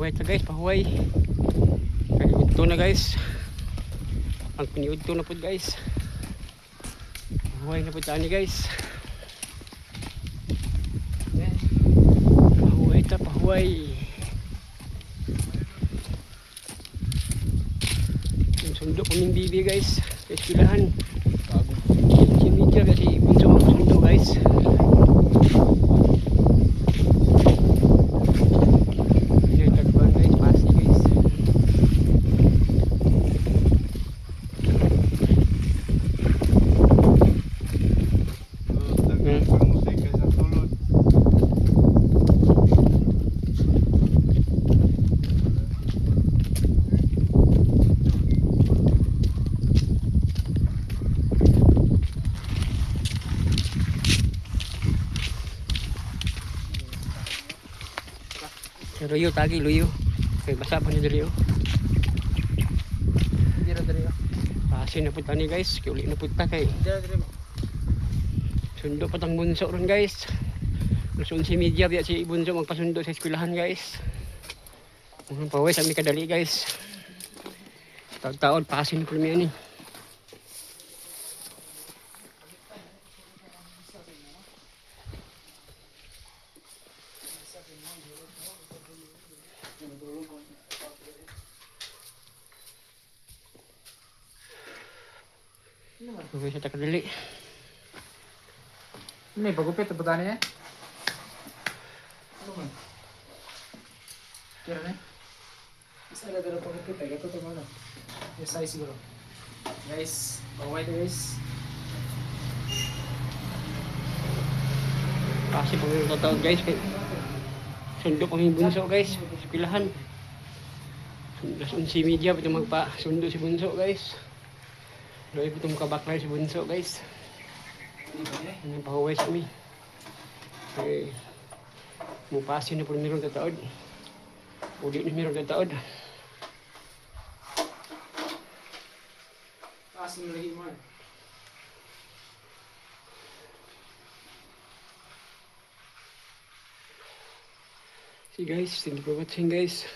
Pahuway ta guys, pahuway. Kay udto na guys. Ang piniudto na pud guys. Pahuway na pud tani guys. Pahuway ta, pahuway. Yung sundo kaming bibi guys. Sa eskwelahan. Si Media kasi bunso ang sundo guys. Luyo tagi luyo. Kay basa pa ni diri oh. Dira diri. Pasin na pud tani guys, kay uli na pud ta kay. Dira diri. Sundo pa tang bunso ron guys. Lusun si Media biya si bunso magpasundo sa eskwelahan guys. Ang paway sa mi kadali guys. Taon pasin pud mi ani. Paway sa takadali. Ini pagupit apa tani ya? Ano man? Kira na? Isa na dala pagupit ay gato to mana. Yes size siguro. Guys, paway to guys. Kasi pag taon guys kay sundo kami bunso guys, eskwelahan. Lusun si Media pito magpa sundo si bunso guys. Doy pito makabaklay si bunso guys. Ang pahuway sa mi. Okay. Mupasin na po meron kataod. Uli na meron kataod. Pasin lagi mo. See guys, thank you for watching guys.